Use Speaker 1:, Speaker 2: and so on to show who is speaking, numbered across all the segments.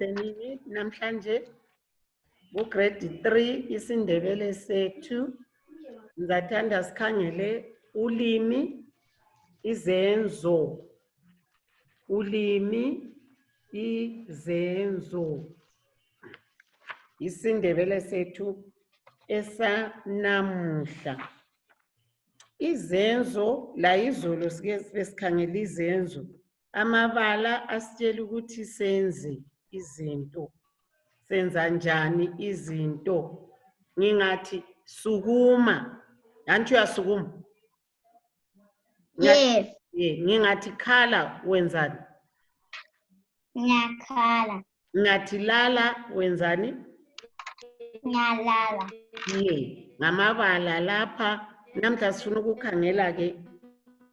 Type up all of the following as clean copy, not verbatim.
Speaker 1: senini namhlanje grade 3 isindebele sethu. Ngizathanda sikhangele ulimi, izenzo. Ulimi, izenzo. Isindebele sethu esanamuhla. Izenzo la izolo sike sikhangela izenzo. Amabala asitshela ukuthi senze izinto. Senza njani izinto? Ngingathi sukuma. Anti uyasukuma?
Speaker 2: Yes.
Speaker 1: Ngingathi khala wenzani?
Speaker 2: Ngiyakhala.
Speaker 1: Ngathi lala wenzani?
Speaker 2: Ngiyalala.
Speaker 1: Ngamabala lapha namhla sifuna ukukhangela ke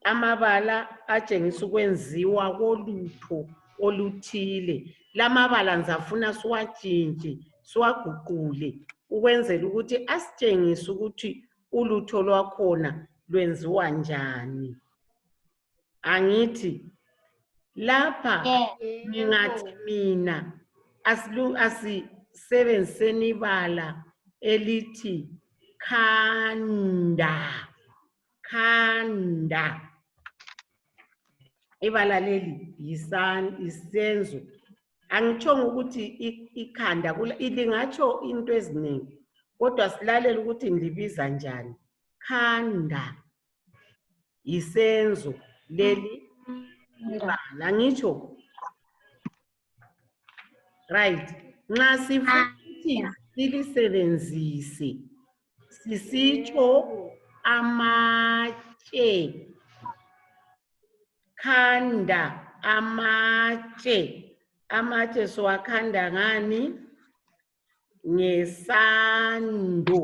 Speaker 1: amabala atshengisa ukwenziwa kolutho oluthile. Lamabala ngizafuna siwatshintshe, siwaguqule ukwenzela ukuthi asitshengise ukuthi ulutho lwakhona lwenziwa njani. Angithi lapha ngingathi mina asisebenziseni ibala elithi khanda. Khanda. Ibala leli isenzo. Angitshongo ukuthi ikhanda lingatsho into eziningi. Kodwa silalela ukuthi ndibiza njani. Khanda. Isenzo leli ibala ngitsho. Right. Nxa sifuna ukuthi silisebenzise sisitsho amatshe. Khanda amatshe. Amatshe siwakhanda ngani? Ngesando.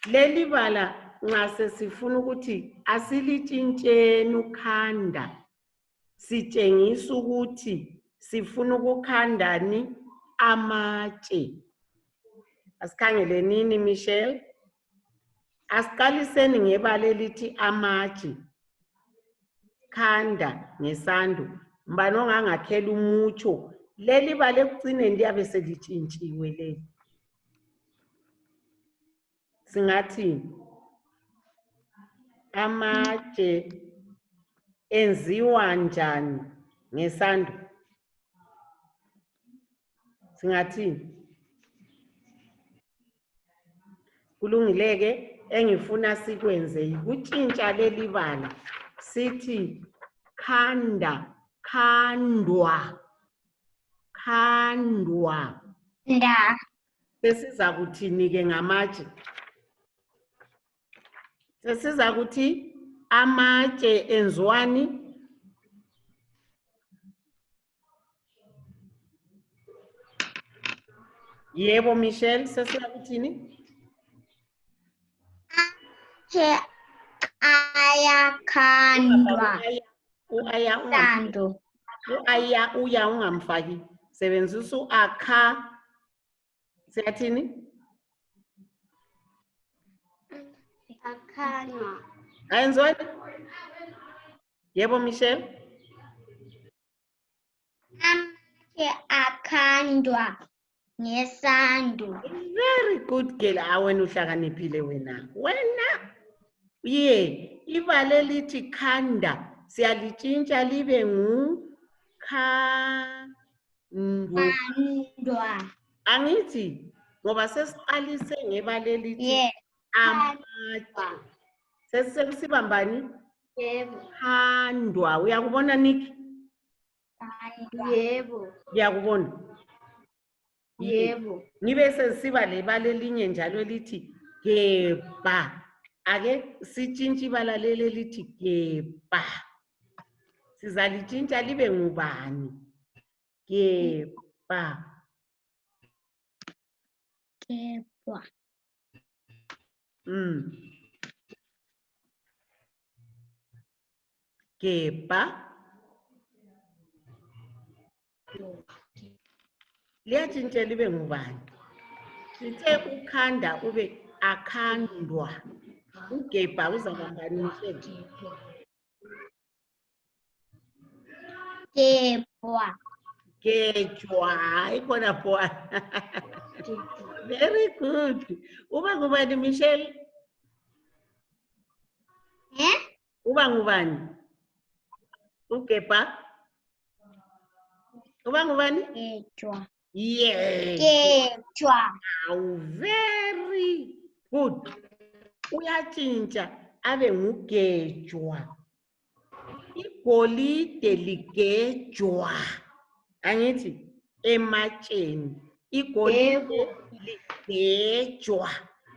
Speaker 1: Leli bala nxa sesifuna ukuthi asilitshintsheni ukhanda. Sitshengisa ukuthi sifuna ukukhandani amatshe. Asikhangele nini Michelle? Asiqaliseni ngebala elithi amatshe. Khanda ngesando. Mbani ongangakhela umutsho. Leli bala ekucineni liyabe selitshintshiwe leli. Singathi amatshe enziwa njani ngesando? Singathi kulungileke engifuna sikwenze ukutshintsha leli bala sithi khanda, khandwa, khandwa.
Speaker 2: Nda.
Speaker 1: Sesiza kuthini ke ngamatshe? Sesiza kuthi amatshe enziwani? Yebo Michelle, sesiza kuthini?
Speaker 2: Ayakhandwa.
Speaker 1: Sando. Uya ungamfaki. Sebenzisa uakha. Siyathini?
Speaker 2: Akhandwa.
Speaker 1: Ayenzwani? Yebo Michelle?
Speaker 2: Amatshe akhandwa ngesando.
Speaker 1: Very good girl. Wena uhlakaniphile wena. Wena. Ibala elithi khanda siyalitshintsha libe
Speaker 2: Khandwa.
Speaker 1: Angithi ngoba sesiqalise ngebala elithi amatshe. Sesibambani?
Speaker 2: Yebo.
Speaker 1: Khandwa. Uyakubona Nick?
Speaker 2: Yebo.
Speaker 1: Uyakubona?
Speaker 2: Yebo.
Speaker 1: Ngibe sesiba lebala elinye njalo elithi geba. Ake sitshintshe ibala leli lithi geba. Sizalitshintsha libe ngubani? Geba.
Speaker 2: Gebwa.
Speaker 1: Geba. Liyatshintsha libe ngubani? Sithe ukhanda ube akhandwa. Ugeba uzabangani Michelle?
Speaker 2: Gebwa.
Speaker 1: Gejwa. Ikhona phoa. Very good. Uba ngubani Michelle? Uba ngubani? Ugepa? Uba ngubani?
Speaker 2: Gejwa.
Speaker 1: Yes.
Speaker 2: Gejwa.
Speaker 1: Oh, very good. Uyatshintsha abe ngugejwa. Igolide ligejwa. Angithi ematsheni. Igolide ligejwa.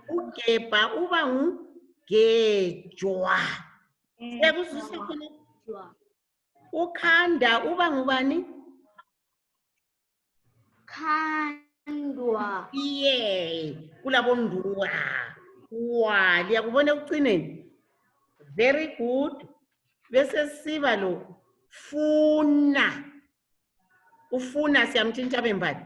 Speaker 1: Ugebha uba ngugejwa. Sekuzwisa khona? Ukhanda uba ngubani?
Speaker 2: Khandwa.
Speaker 1: Yeah, kulabo nduwa. Wa, liyakubona ekucineni? Very good. Bese siba lo funa. Ufuna siyamtshintsha abe mbani?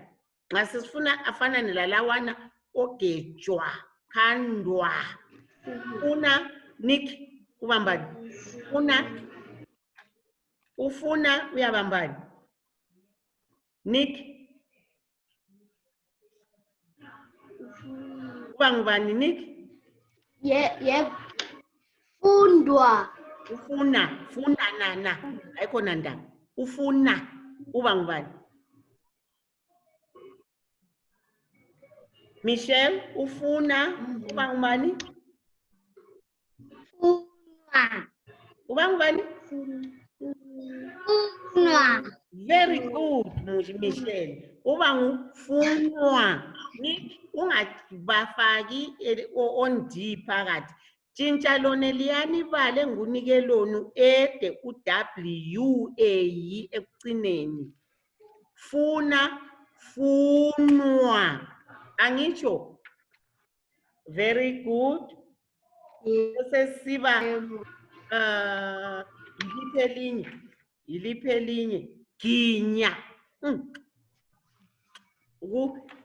Speaker 1: Nxa sifuna afana nalalawana ogejwa, khandwa. Funa Nick uba mbani? Ufuna uyaba mbani? Nick uba ngubani Nick?
Speaker 2: Fundwa.
Speaker 1: Funa na. Ayikho nanda. Ufuna uba ngubani? Michelle, ufuna uba ngubani?
Speaker 2: Funwa.
Speaker 1: Uba ngubani?
Speaker 2: Funwa.
Speaker 1: Very good, Michelle. Uba ngufunwa. Ungabafaki on D phakathi. Tshintsha lona liyani bale ngunike lonu ede u-W-A ekucineni. Funwa. Angitsho? Very good. Sesiba yiliphi elinye? Ginya.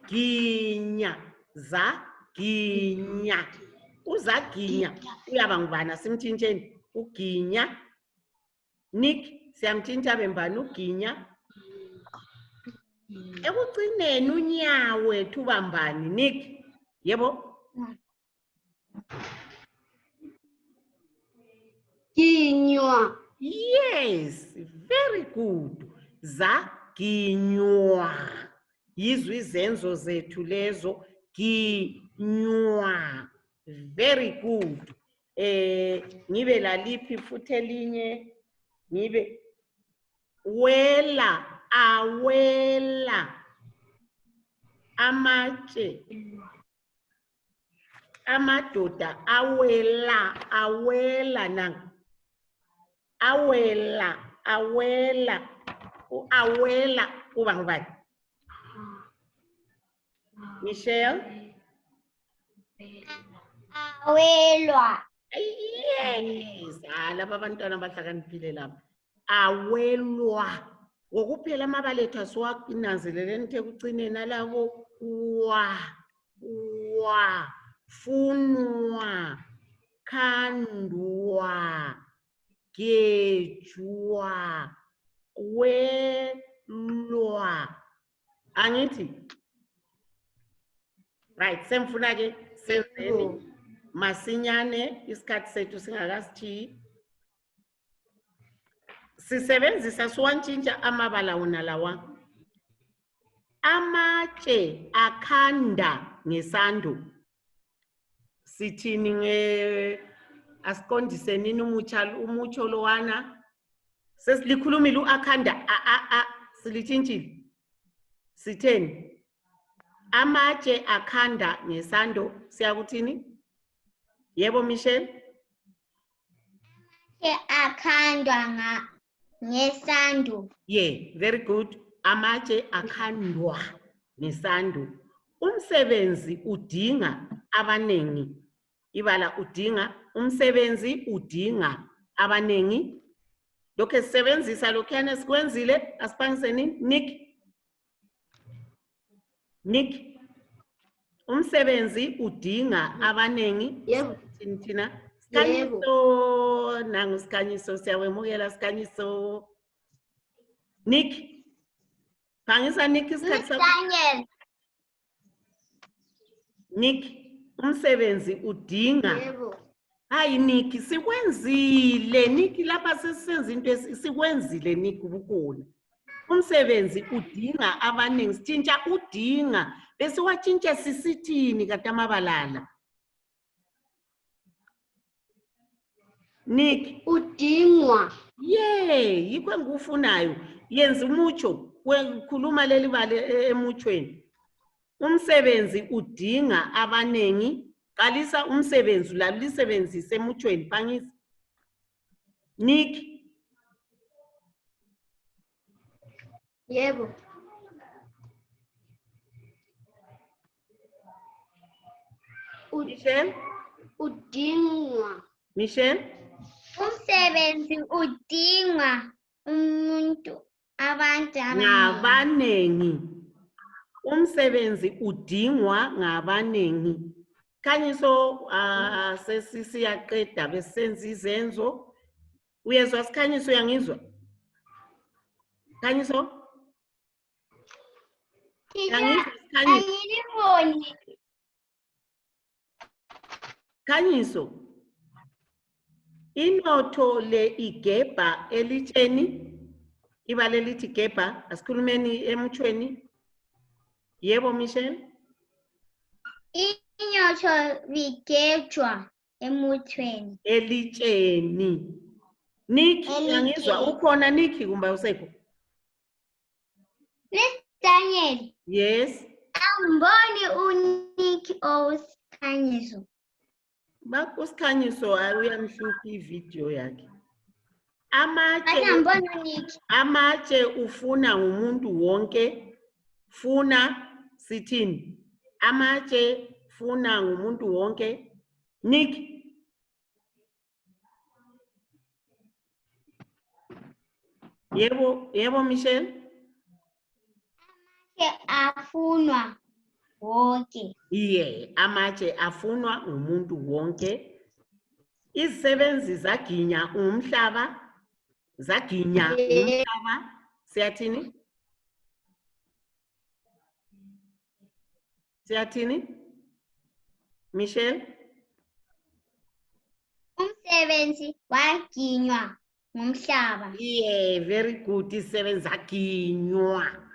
Speaker 1: Ginya. Zaginya. Uzaginya uyaba ngubani simtshintsheni? Uginya. Nick siyamtshintsha bembani uginya? Ekucineni unyawo wethu bambani Nick? Yebo?
Speaker 2: Ginywa.
Speaker 1: Yes, very good. Zaginywa. Yizwe izenzo zethu lezo. Ginywa. Very good. Ngibe laliphi futhi elinye? Ngibe wela, awela. Amatshe. Amadoda awela nanga. Awela. Awela uba ngubani? Michelle?
Speaker 2: Awelwa.
Speaker 1: Yes, laba abantwana abahlakaniphile lapha. Awelwa. Ngokuphela amabalethu asiwananzeleleni ukuthi ekucineni alabo wa, funwa, khandwa, gejwa, welwa. Angithi? Right, semfuna ke senzeni masinyane isikhathi sethu singakasithiyi. Sisebenzisa siwantshintsha amabala wona lawa. Amatshe akhanda ngesando. Sithini asiqondise nini umutsho lowana? Sesilikhulumile uakhanda silitshintshile. Sitheni? Amatshe akhanda ngesando siyakuthini? Yebo Michelle?
Speaker 2: Akhandwa ngesando.
Speaker 1: Yeah, very good. Amatshe akhandwa ngesando. Umsebenzi udinga abanengi. Ibala udinga, umsebenzi udinga abanengi. Lokho sisebenzisa lokhuyana sikwenzile, asiphangise nini? Nick. Umsebenzi udinga abanengi.
Speaker 2: Yebo.
Speaker 1: Thina Sikhanyiso, nangu Sikhanyiso, siyawemukela Sikhanyiso. Nick, Phangisa Nick isikhathi sakho.
Speaker 2: Daniel.
Speaker 1: Nick, umsebenzi udinga.
Speaker 2: Yebo.
Speaker 1: Hayi Nick, sikwenzile. Nick lapha sesisenza into sikwenzile Nick ubukhona. Umsebenzi udinga abaningi. Sitshintsha udinga. Bese watshintsha sisithini kade amabalala. Nick,
Speaker 2: Udingwa.
Speaker 1: yeah, yikho engikufunayo. Yenza umutsho, khuluma leli bali emuthweni. Umsebenzi udinga abaningi. Qalisa umsebenzi lalisebenzise emuthweni phangisa. Nick.
Speaker 2: Yebo.
Speaker 1: Michelle?
Speaker 2: Udingwa.
Speaker 1: Michelle?
Speaker 2: Umsebenzi udinga umuntu abantu
Speaker 1: Ngabanengi. Umsebenzi udingwa ngabanengi. Khanyiso sesiyaqeda besenza izenzo. Uyezwa sikhanyiso uyangizwa? Khanyiso? Uyangizwa sikhanyiso?
Speaker 2: Angiliboni.
Speaker 1: Khanyiso. Inotho le igebha elitsheni. Ibale lithi gebha. Asikhulumeni emuthweni. Yebo Michelle?
Speaker 2: Inyotho vigejwa emuthweni.
Speaker 1: Elitsheni. Nick, uyangizwa ukhona Nick kumbe usekho?
Speaker 2: Miss Daniel.
Speaker 1: Yes.
Speaker 2: Angiboni uNick osikhanyiso.
Speaker 1: Bakusikhanyiso uyamhlupha ivideo yakhe.
Speaker 2: Angiboni uNick.
Speaker 1: Amatshe ufuna ngumuntu wonke. Funa sithini? Amatshe funa ngumuntu wonke. Nick. Yebo Michelle.
Speaker 2: Afunwa wonke.
Speaker 1: Yeah, amatshe afunwa umuntu wonke. Izisebenzi zaginya umhlaba. Zaginya umhlaba. Siyathini? Siyathini? Michelle?
Speaker 2: Umsebenzi waginywa ngumhlaba.
Speaker 1: Yeah, very good. Izisebenzi zaginywa.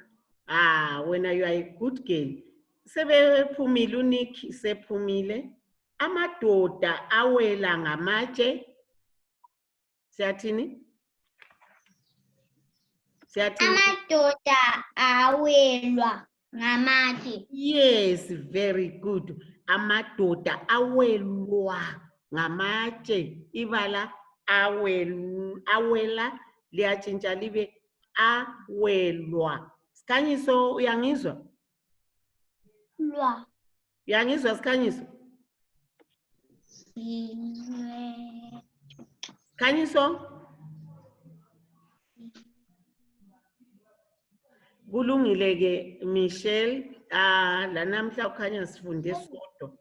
Speaker 1: Wena you are a good girl. Sebephumile uNick, sephumile. Amadoda awela ngamatshe. Siyathini? Siyathini?
Speaker 2: Amadoda awelwa ngamatshe.
Speaker 1: Yes, very good. Amadoda awelwa ngamatshe. Ibala awela liyatshintsha libe awelwa. Sikhanyiso uyangizwa?
Speaker 2: Lwa.
Speaker 1: Uyangizwa sikhanyiso? Sikhanyiso? Kulungile ke Michelle, la namhla ukhanya sifunde sodwa.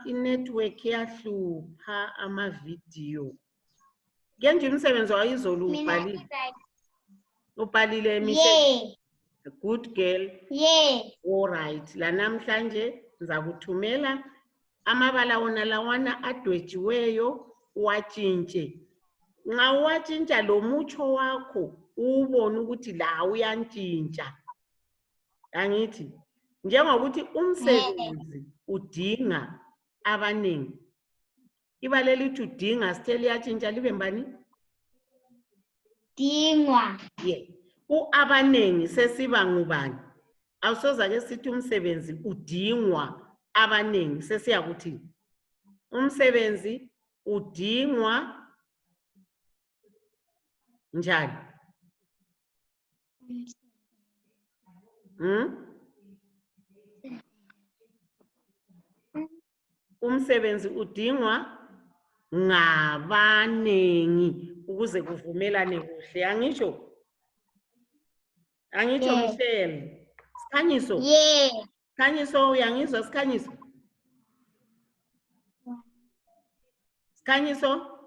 Speaker 1: I-network yahlupha ama-video. Ngenje umsebenzi wayizolo ubhalile. Ubhalile Michelle?
Speaker 2: Yeah.
Speaker 1: Good girl.
Speaker 2: Yeah.
Speaker 1: All right. La namhlanje ngiza kuthumela amabala wona lawana adwetshiweyo watshintshe. Nxa watshintsha lo mutsho wakho ubone ukuthi la uyantshintsha. Angithi njengokuthi umsebenzi udinga abaningi. Ibale lithi udinga sithele yatshintsha libe mbani?
Speaker 2: Dingwa.
Speaker 1: Yeah. Abaningi sesiba ngubani? Awusoza ke sithi umsebenzi udingwa abaningi sesiya kuthi umsebenzi udingwa njani? Umsebenzi udingwa ngabanengi ukuze kuvumelane kuhle. Angisho? Angisho Michelle. Sikhanyiso?
Speaker 2: Yeah.
Speaker 1: Sikhanyiso uyangizwa sikhanyiso? Sikhanyiso?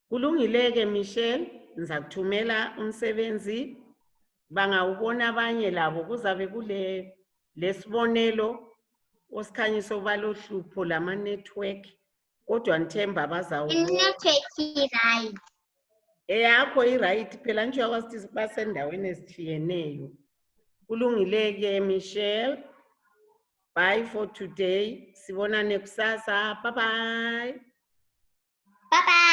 Speaker 1: Kulungile ke Michelle. Ngizakuthumela umsebenzi. Bangawubona abanye labo kuzabe kule lesibonelo osikhanyiso balohlupho lama network. Kodwa ngithemba bazawubona.
Speaker 2: Inetwork right.
Speaker 1: Eyakho i-right phela nje uyakwazi basendaweni ezithiyeneyo. Kulungile ke Michelle. Bye for today. Sibonane kusasa. Bye bye.
Speaker 2: Bye bye.